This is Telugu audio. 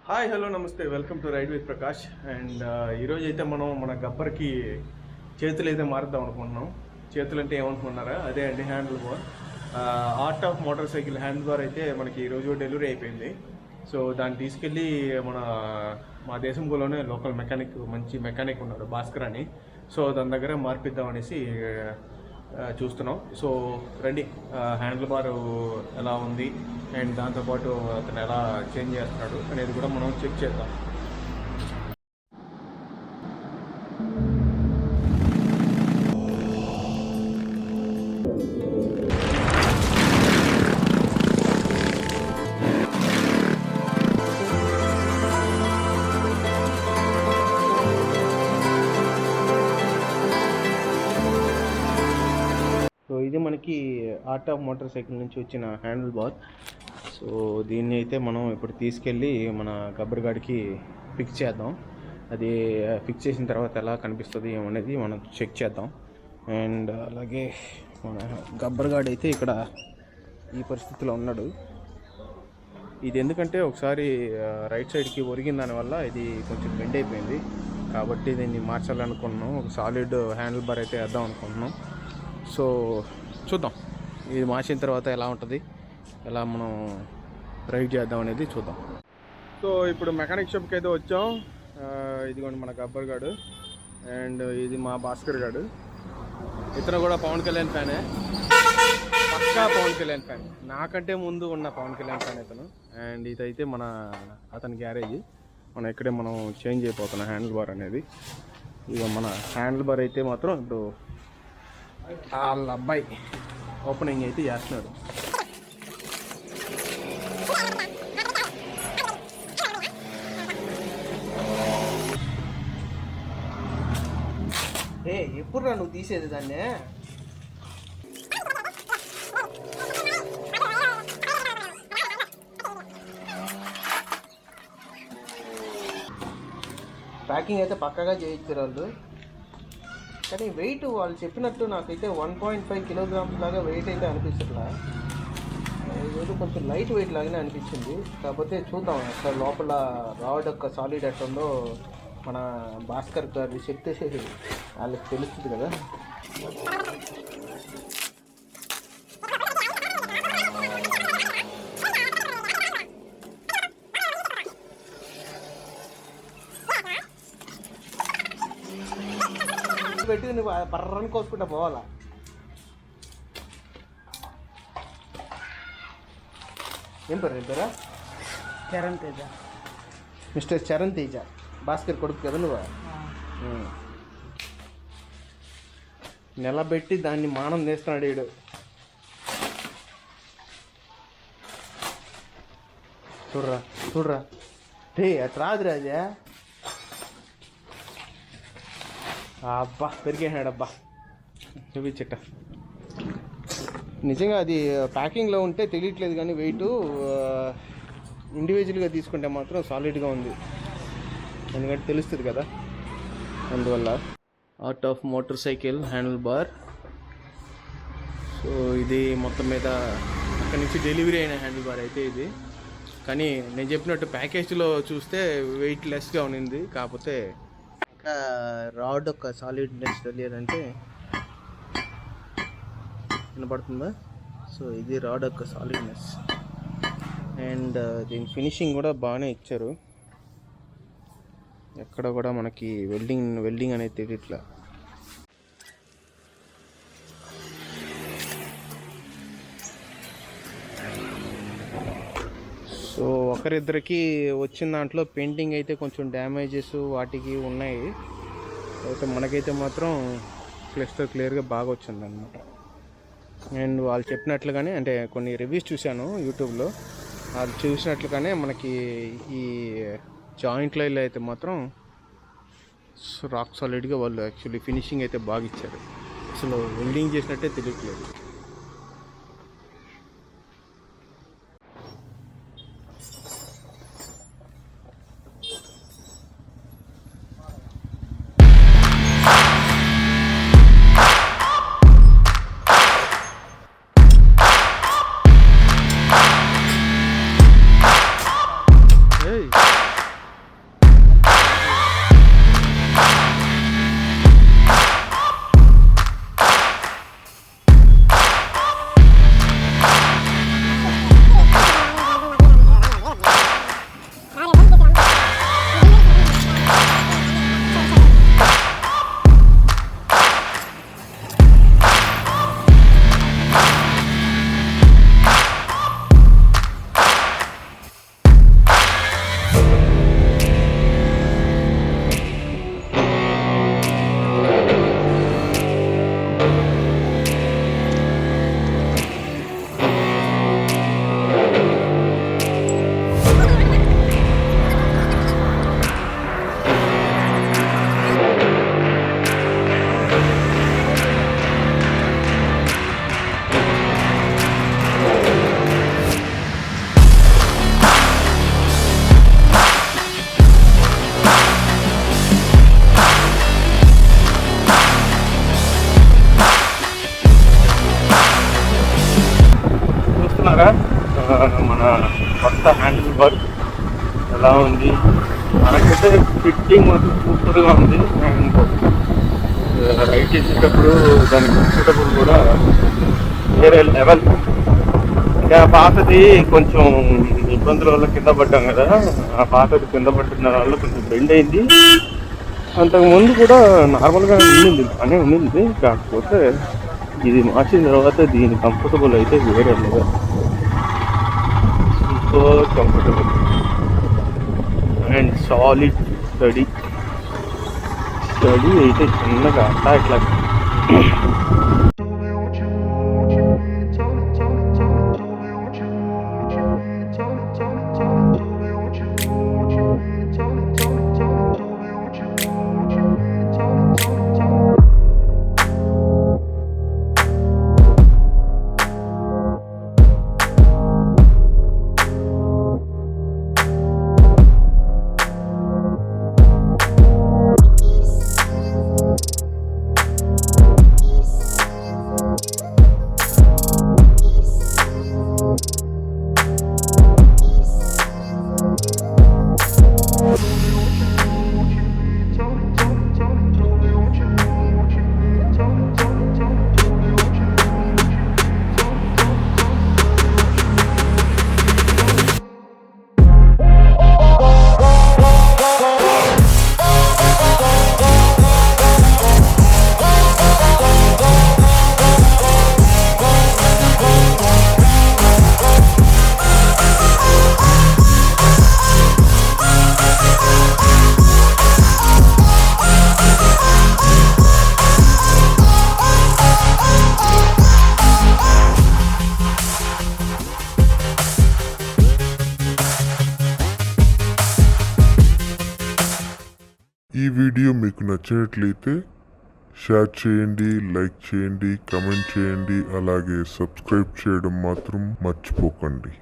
Hi hello namaste welcome to ride with Prakash and ఈరోజు అయితే మనం మన గబ్బర్కి చేతులు అయితే మారుద్దాం అనుకుంటున్నాం. చేతులు అంటే ఏమనుకుంటున్నారా, అదే అండి handle bar. Art of motor cycle handle bar అయితే మనకి ఈరోజు డెలివరీ అయిపోయింది. సో దాన్ని తీసుకెళ్ళి మా దేశంలోనే లోకల్ మెకానిక్, మంచి మెకానిక్ ఉన్నారు భాస్కర్ అని. సో దాని దగ్గర మార్పిద్దాం అనేసి చూస్తున్నాం. సో రండి, హ్యాండిల్ బార్ ఎలా ఉంది అండ్ దాంతోపాటు అతను ఎలా చేంజ్ చేస్తున్నాడు అనేది కూడా మనం చెక్ చేద్దాం. సో ఇది మనకి ఆర్ట్ ఆఫ్ మోటార్ సైకిల్ నుంచి వచ్చిన హ్యాండిల్ బార్. సో దీన్ని అయితే మనం ఇప్పుడు తీసుకెళ్ళి మన గబ్బర్ గాడికి ఫిక్స్ చేద్దాం. అది ఫిక్స్ చేసిన తర్వాత ఎలా కనిపిస్తుంది ఏమనేది మనం చెక్ చేద్దాం. అండ్ అలాగే మన గబ్బర్ గాడి అయితే ఇక్కడ ఈ పరిస్థితిలో ఉన్నాడు. ఇది ఎందుకంటే ఒకసారి రైట్ సైడ్కి ఒరిగిన దానివల్ల ఇది కొంచెం బెండ్ అయిపోయింది, కాబట్టి దీన్ని మార్చాలనుకుంటున్నాం. ఒక సాలిడ్ హ్యాండిల్ బార్ అయితే వేద్దాం అనుకుంటున్నాం. సో చూద్దాం, ఇది మార్చిన తర్వాత ఎలా ఉంటుంది, ఎలా మనం రైడ్ చేద్దాం అనేది చూద్దాం. సో ఇప్పుడు మెకానిక్ షాప్కి అయితే వచ్చాం. ఇదిగోండి మన గబ్బర్ గాడు అండ్ ఇది మా భాస్కర్ గాడు. ఇతను కూడా పవన్ కళ్యాణ్ ఫ్యానే, పక్కా పవన్ కళ్యాణ్ ఫ్యాన్, నాకంటే ముందు ఉన్న పవన్ కళ్యాణ్ ఫ్యాన్ ఇతను. అండ్ ఇదైతే అతని గ్యారేజ్. మనం ఇక్కడే మనం చేంజ్ అయిపోతున్నాం హ్యాండిల్ బార్ అనేది. ఇక మన హ్యాండిల్ బార్ అయితే మాత్రం ఇప్పుడు వాళ్ళ అబ్బాయి ఓపెనింగ్ అయితే చేస్తున్నాడు. ఎప్పుడు నువ్వు తీసేది దాన్ని? ప్యాకింగ్ అయితే పక్కగా చేయించారు వాళ్ళు, కానీ వెయిట్ వాళ్ళు చెప్పినట్టు నాకైతే 1.5 కిలోగ్రామ్స్ లాగా వెయిట్ అయితే అనిపించట్లా. ఇది కొంచెం లైట్ వెయిట్ లాగానే అనిపించింది. కాకపోతే చూద్దాం అసలు లోపల రాడ్ యొక్క సాలిడ్ ఎట్టుందో మన భాస్కర్ గారి చెప్తే వాళ్ళకి తెలుస్తుంది కదా. పెట్టి నువ్వు బర్రని కోసుకుంటా పోవాలా. ఏం పేరా? చరణ్ తేజ. మిస్టర్ చరణ్ తేజ, భాస్కర్ కొడుకు కదా నువ్వు. నిలబెట్టి దాన్ని మానం చేస్తున్నాడు వీడు. చూడరా రే, అటు రాదు రాజా. అబ్బా పెరిగేసాడబ్బా, చూపించట. నిజంగా అది ప్యాకింగ్లో ఉంటే తెలియట్లేదు, కానీ వెయిట్ ఇండివిజువల్గా తీసుకుంటే మాత్రం సాలిడ్గా ఉంది, ఎందుకంటే తెలుస్తుంది కదా. అందువల్ల art of motor cycle handle bar. So ఇది మొత్తం మీద అక్కడి నుంచి డెలివరీ అయిన హ్యాండిల్ బార్ అయితే ఇది. కానీ నేను చెప్పినట్టు ప్యాకేజ్లో చూస్తే వెయిట్ లెస్గా ఉన్నింది, కాకపోతే ఇంకా రాడ్ ఒక సాలిడ్నెస్ తెలియాలంటే వినపడుతుందా. సో ఇది రాడ్ యొక్క సాలిడ్నెస్ అండ్ దీని ఫినిషింగ్ కూడా బాగానే ఇచ్చారు. ఎక్కడ కూడా మనకి వెల్డింగ్ అనేది తెలియట్లా. సో ఒకరిద్దరికి వచ్చిన దాంట్లో పెయింటింగ్ అయితే కొంచెం డ్యామేజెస్ వాటికి ఉన్నాయి. అయితే మనకైతే మాత్రం క్లియర్గా బాగా వచ్చింది అనమాట. అండ్ వాళ్ళు చెప్పినట్లుగానే, అంటే కొన్ని రివ్యూస్ చూశాను యూట్యూబ్లో, వాళ్ళు చూసినట్లుగానే మనకి ఈ జాయింట్లో అయితే మాత్రం రాక్ సాలిడ్గా వాళ్ళు యాక్చువల్లీ ఫినిషింగ్ అయితే బాగా ఇచ్చారు. అసలు వెల్డింగ్ చేసినట్టే తెలియట్లేదు. Hey. ఎలా ఉంది మనకైతే ఫిట్టింగ్ మాత్రం సూపర్గా ఉంది. అండ్ రైడ్ చేసేటప్పుడు దాని కంఫర్టబుల్ కూడా వేరే లెవెల్. ఇంకా పాతది కొంచెం ఇబ్బందుల వల్ల కింద పడ్డాం కదా, ఆ పాతది కింద పడిన వల్ల కొంచెం బెండ్ అయింది. అంతకుముందు కూడా నార్మల్గా ఉండింది, బాగానే ఉండింది. కాకపోతే ఇది మార్చిన తర్వాత దీని కంఫర్టబుల్ అయితే వేరే level, super comfortable and solid study అయితే చిన్నగా అట్లా ఇట్లా. ఈ వీడియో మీకు నచ్చినట్లయితే షేర్ చేయండి, లైక్ చేయండి, కమెంట్ చేయండి, అలాగే సబ్స్క్రైబ్ చేయడం మాత్రం మర్చిపోకండి.